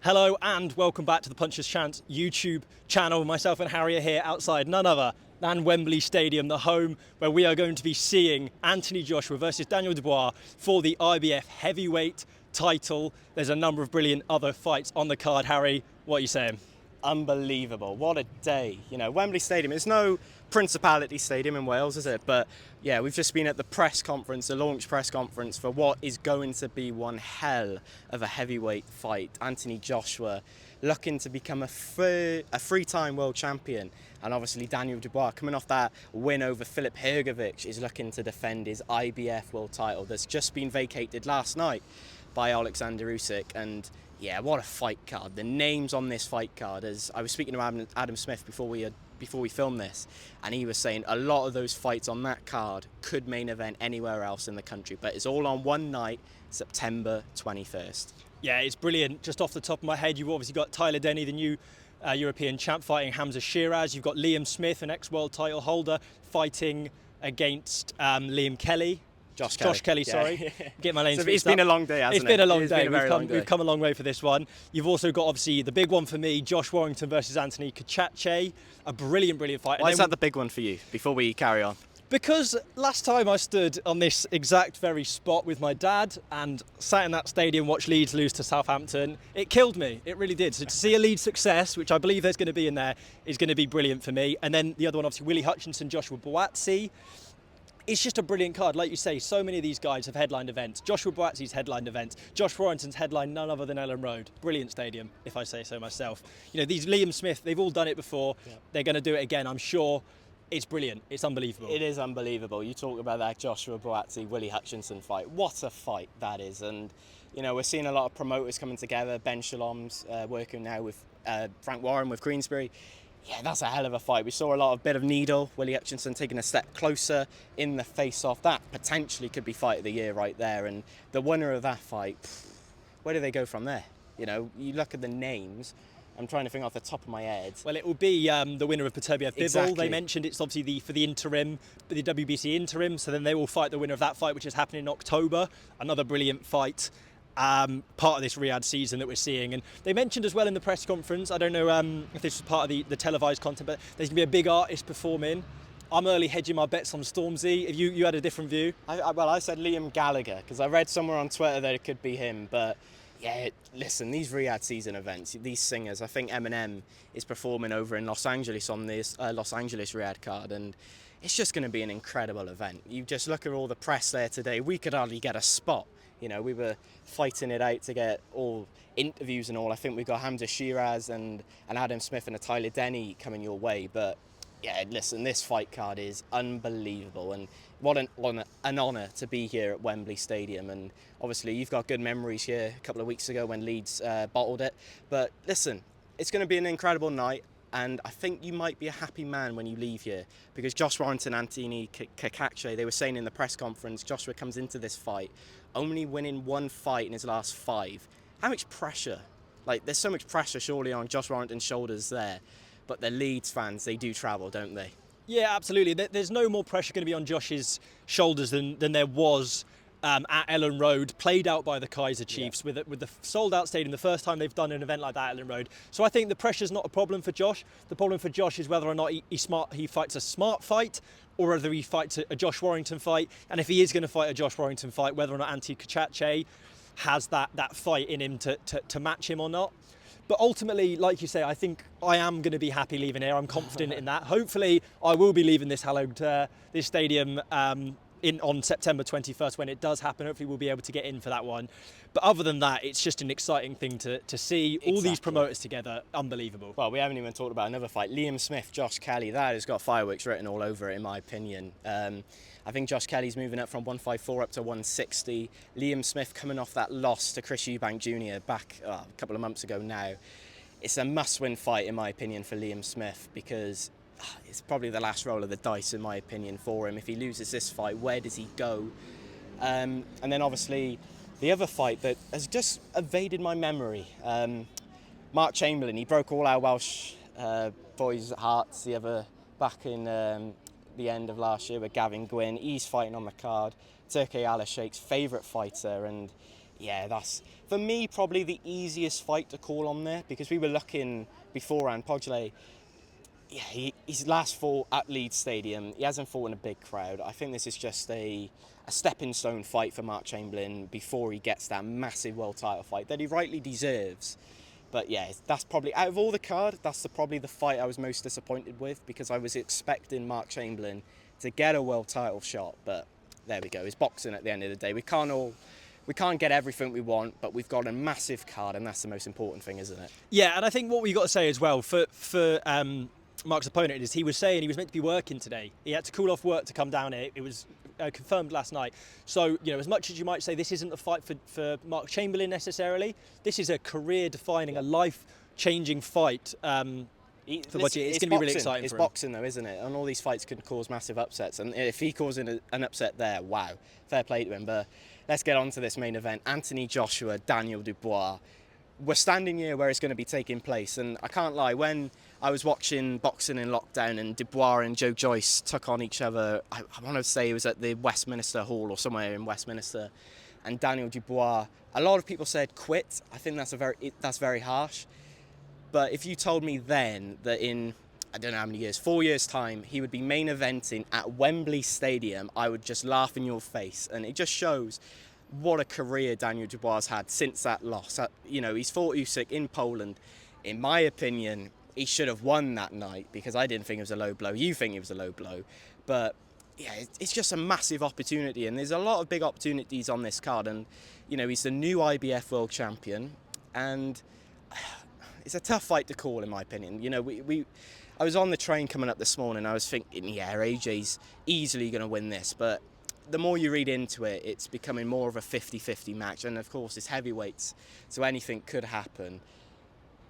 Hello and welcome back to the Puncher's Chance YouTube channel. Myself and Harry are here outside none other than Wembley Stadium, the home where we are going to be seeing Anthony Joshua versus Daniel Dubois for the IBF heavyweight title. There's a number of brilliant other fights on the card. Harry, what are you saying? Unbelievable. What a day. You know, Wembley Stadium, it's no Principality Stadium in Wales, is it? But yeah, we've just been at the press conference, the launch press conference for what is going to be one hell of a heavyweight fight. Anthony Joshua looking to become a three-time world champion. And obviously Daniel Dubois, coming off that win over Filip Hrgovic, is looking to defend his IBF world title that's just been vacated last night by Alexander Usyk. And yeah, what a fight card. The names on this fight card, as I was speaking to Adam Smith before we filmed this, and he was saying a lot of those fights on that card could main event anywhere else in the country, but it's all on one night, September 21st. Yeah, it's brilliant. Just off the top of my head, you've obviously got Tyler Denny, the new European champ, fighting Hamzah Sheeraz. You've got Liam Smith, an ex-world title holder, fighting against Liam Kelly. Josh Kelly, yeah. sorry. Get my names It's been a long day, hasn't it? It's been a long day. Long day. We've come a long way for this one. You've also got, obviously, the big one for me, Josh Warrington versus Anthony Cacace. A brilliant fight. Why is that the big one for you, before we carry on? Because last time I stood on this exact very spot with my dad and sat in that stadium, watched Leeds lose to Southampton, it killed me. It really did. So to see a Leeds success, which I believe there's going to be in there, is going to be brilliant for me. And then the other one, obviously, Willy, Hutchinson, Joshua Buatsi. It's just a brilliant card. Like you say, so many of these guys have headlined events. Joshua Buatsi's headlined events. Josh Warrington's headlined none other than Ellen Road. Brilliant stadium, if I say so myself. You know, these Liam Smith, they've all done it before. Yeah. They're going to do it again, I'm sure. It's brilliant. It's unbelievable. It is unbelievable. You talk about that Joshua Buatsi, Willy Hutchinson fight. What a fight that is. And, you know, we're seeing a lot of promoters coming together. Ben Shalom's working now with Frank Warren with Queensberry. Yeah, that's a hell of a fight. We saw a lot of bit of needle. Willy Hutchinson taking a step closer in the face-off. That potentially could be fight of the year right there. And the winner of that fight, where do they go from there? You know, you look at the names. I'm trying to think off the top of my head. Well, it will be the winner of Beterbiev Bivol. Exactly. They mentioned it's obviously for the interim, the WBC interim. So then they will fight the winner of that fight, which is happening in October. Another brilliant fight. Part of this Riyadh season that we're seeing. And they mentioned as well in the press conference, I don't know if this was part of the televised content, but there's going to be a big artist performing. I'm early hedging my bets on Stormzy. If you had a different view? I said Liam Gallagher, because I read somewhere on Twitter that it could be him. But yeah, listen, these Riyadh season events, these singers, I think Eminem is performing over in Los Angeles on this Los Angeles Riyadh card, and it's just going to be an incredible event. You just look at all the press there today. We could hardly get a spot. You know, we were fighting it out to get all interviews and all. I think we've got Hamzah Sheeraz and Adam Smith and a Tyler Denny coming your way. But yeah, listen, this fight card is unbelievable. And what an honour to be here at Wembley Stadium. And obviously you've got good memories here a couple of weeks ago when Leeds bottled it. But listen, it's going to be an incredible night. And I think you might be a happy man when you leave here, because Josh Warrington, Anthony Cacace, they were saying in the press conference, Joshua comes into this fight only winning one fight in his last 5. How much pressure? Like, there's so much pressure surely on Josh Warrington's shoulders there, but the Leeds fans, they do travel, don't they? Yeah, absolutely. There's no more pressure going to be on Josh's shoulders than there was at Ellen Road, played out by the Kaiser Chiefs, with the sold-out stadium, the first time they've done an event like that at Ellen Road. So I think the pressure's not a problem for Josh. The problem for Josh is whether or not he fights a smart fight, or whether he fights a Josh Warrington fight. And if he is going to fight a Josh Warrington fight, whether or not Anthony Cacace has that fight in him to match him or not. But ultimately, like you say, I think I am going to be happy leaving here. I'm confident in that. Hopefully, I will be leaving this this stadium on September 21st when it does happen. Hopefully we'll be able to get in for that one. But other than that, it's just an exciting thing to see. Exactly. All these promoters together, unbelievable. Well, we haven't even talked about another fight. Liam Smith, Josh Kelly, that has got fireworks written all over it, in my opinion. I think Josh Kelly's moving up from 154 up to 160. Liam Smith coming off that loss to Chris Eubank Jr. back a couple of months ago now. It's a must-win fight, in my opinion, for Liam Smith, because it's probably the last roll of the dice, in my opinion, for him. If he loses this fight, where does he go? And then obviously the other fight that has just evaded my memory, Mark Chamberlain, he broke all our Welsh boys' hearts back in the end of last year with Gavin Gwynn. He's fighting on the card. Turki Al-Sheikh's favourite fighter, and Yeah, that's, for me, probably the easiest fight to call on there, because we were looking beforehand, Padley, yeah, his last fought at Leeds Stadium, he hasn't fought in a big crowd. I think this is just a stepping stone fight for Mark Chamberlain before he gets that massive world title fight that he rightly deserves. But yeah, that's probably, out of all the card, that's probably the fight I was most disappointed with, because I was expecting Mark Chamberlain to get a world title shot. But there we go, it's boxing at the end of the day. We can't get everything we want, but we've got a massive card, and that's the most important thing, isn't it? Yeah, and I think what we got to say as well for Mark's opponent is he was saying he was meant to be working today. He had to call off work to come down here. It was confirmed last night. So, as much as you might say this isn't a fight for Mark Chamberlain necessarily, this is a career-defining, a life-changing fight. For Buatsi. It's going to be really exciting. It's boxing though, isn't it? And all these fights can cause massive upsets. And if he causes an upset there, wow, fair play to him. But let's get on to this main event. Anthony Joshua, Daniel Dubois. We're standing here where it's going to be taking place. And I can't lie, when I was watching boxing in lockdown and Dubois and Joe Joyce took on each other, I want to say it was at the Westminster Hall or somewhere in Westminster. And Daniel Dubois, a lot of people said quit. I think that's very harsh. But if you told me then that in, I don't know how many years, 4 years' time, he would be main eventing at Wembley Stadium, I would just laugh in your face. And it just shows what a career Daniel Dubois has had since that loss. He's fought Usyk in Poland. In my opinion, he should have won that night, because I didn't think it was a low blow. You think it was a low blow. But yeah, it's just a massive opportunity. And there's a lot of big opportunities on this card. And, he's the new IBF world champion. And it's a tough fight to call, in my opinion. I was on the train coming up this morning. I was thinking, yeah, AJ's easily going to win this. But the more you read into it, it's becoming more of a 50-50 match. And of course, it's heavyweights, so anything could happen.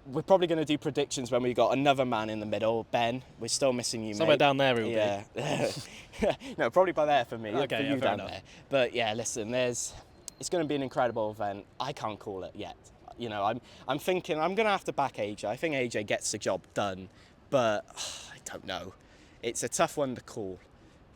We're probably going to do predictions when we've got another man in the middle. Ben, we're still missing you, Somewhere mate. down there, yeah. No, probably by there for me. Okay, for you fair down enough. there. But yeah, listen, it's going to be an incredible event. I can't call it yet. I'm thinking I'm going to have to back AJ. I think AJ gets the job done, but I don't know. It's a tough one to call.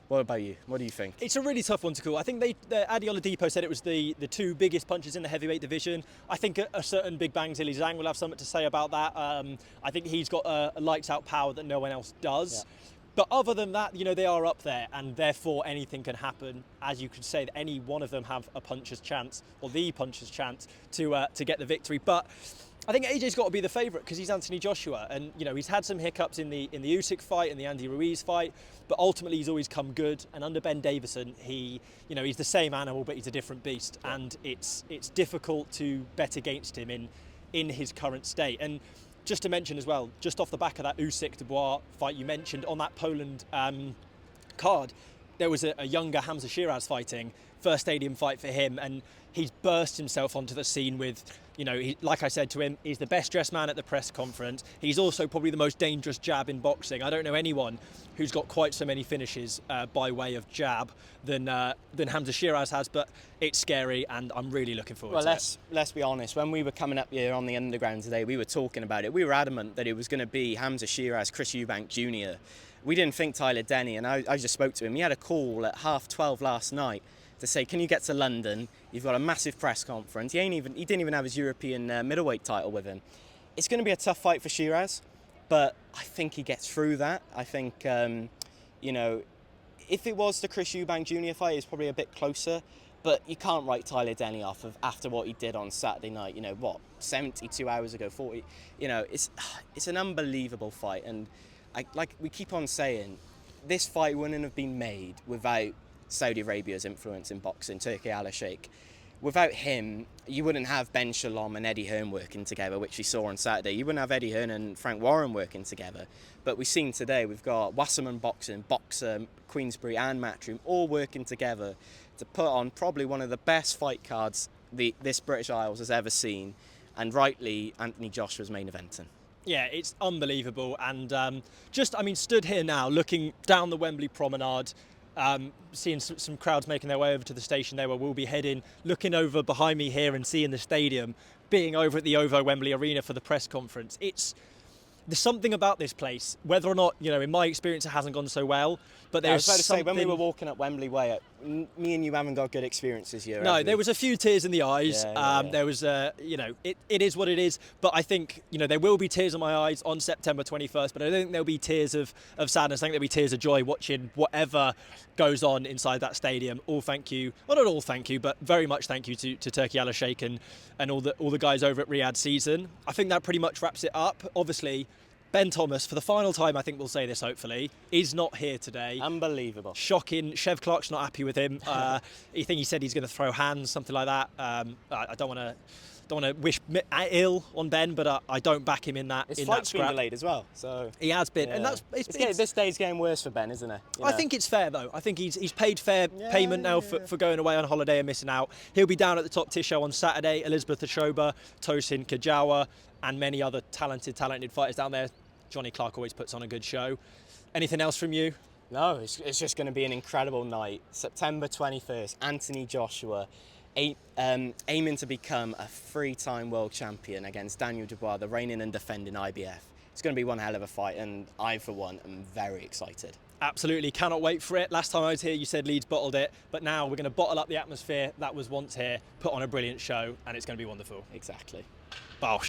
What about you? What do you think? It's a really tough one to call. I think Adi Oladipo said it was the two biggest punches in the heavyweight division. I think a certain Big Bang Zilly Zhang will have something to say about that. I think he's got a lights-out power that no one else does. Yeah. But other than that, they are up there, and therefore anything can happen. As you could say, that any one of them have a puncher's chance, or the puncher's chance, to get the victory. But I think AJ's got to be the favourite, because he's Anthony Joshua, and he's had some hiccups in the Usyk fight and the Andy Ruiz fight, but ultimately he's always come good. And under Ben Davison, he's the same animal, but he's a different beast, and it's difficult to bet against him in his current state. And just to mention as well, just off the back of that Usyk-Dubois fight you mentioned, on that Poland card, there was a younger Hamzah Sheeraz fighting, first stadium fight for him, and he's burst himself onto the scene with, like I said to him, he's the best dressed man at the press conference. He's also probably the most dangerous jab in boxing. I don't know anyone who's got quite so many finishes by way of jab than Hamzah Sheeraz has, but it's scary, and I'm really looking forward to it. Let's be honest. When we were coming up here on the Underground today, we were talking about it. We were adamant that it was going to be Hamzah Sheeraz, Chris Eubank Jr. We didn't think Tyler Denny, and I just spoke to him. He had a call at 12:30 last night to say, can you get to London? You've got a massive press conference. He didn't even have his European middleweight title with him. It's going to be a tough fight for Sheeraz, but I think he gets through that. I think, if it was the Chris Eubank Jr. fight, it's probably a bit closer, but you can't write Tyler Denny off after what he did on Saturday night. 72 hours ago, 40. It's an unbelievable fight, and like we keep on saying, this fight wouldn't have been made without Saudi Arabia's influence in boxing, Turki Al-Sheikh. Without him, you wouldn't have Ben Shalom and Eddie Hearn working together, which we saw on Saturday. You wouldn't have Eddie Hearn and Frank Warren working together. But we've seen today, we've got Wasserman Boxing, Boxer, Queensbury and Matchroom all working together to put on probably one of the best fight cards this British Isles has ever seen. And rightly, Anthony Joshua's main eventing. Yeah, it's unbelievable. And stood here now, looking down the Wembley promenade, seeing some crowds making their way over to the station there where we'll be heading, looking over behind me here and seeing the stadium, being over at the OVO Wembley Arena for the press conference. there's something about this place, whether or not, in my experience it hasn't gone so well, but I there's was about to say, something... when we were walking up Wembley Way, me and you haven't got good experiences here. No, there was a few tears in the eyes. Yeah. There was, it is what it is. But I think, there will be tears in my eyes on September 21st, but I don't think there'll be tears of sadness. I think there'll be tears of joy watching whatever goes on inside that stadium. All thank you. Well, not all thank you, but very much thank you to Turkey Al Sheikh and all the guys over at Riyadh Season. I think that pretty much wraps it up. Obviously, Ben Thomas, for the final time, I think we'll say this hopefully, is not here today. Unbelievable. Shocking. Chev Clark's not happy with him. He said he's going to throw hands, something like that. I don't want to wish ill on Ben, but I don't back him in that. His in flight's that been scrap. delayed as well, so He has been, yeah. and that's this day's getting worse for Ben, isn't it? I think it's fair though. I think he's paid fair payment now for going away on holiday and missing out. He'll be down at the Top Tier show on Saturday. Elizabeth Ashoba, Tosin Kajawa, and many other talented fighters down there. Johnny Clark always puts on a good show. Anything else from you? No, it's just going to be an incredible night. September 21st, Anthony Joshua aiming to become a 3-time world champion against Daniel Dubois, the reigning and defending IBF. It's going to be one hell of a fight, and I, for one, am very excited. Absolutely, cannot wait for it. Last time I was here, you said Leeds bottled it, but now we're going to bottle up the atmosphere that was once here, put on a brilliant show, and it's going to be wonderful. Exactly. Bosh.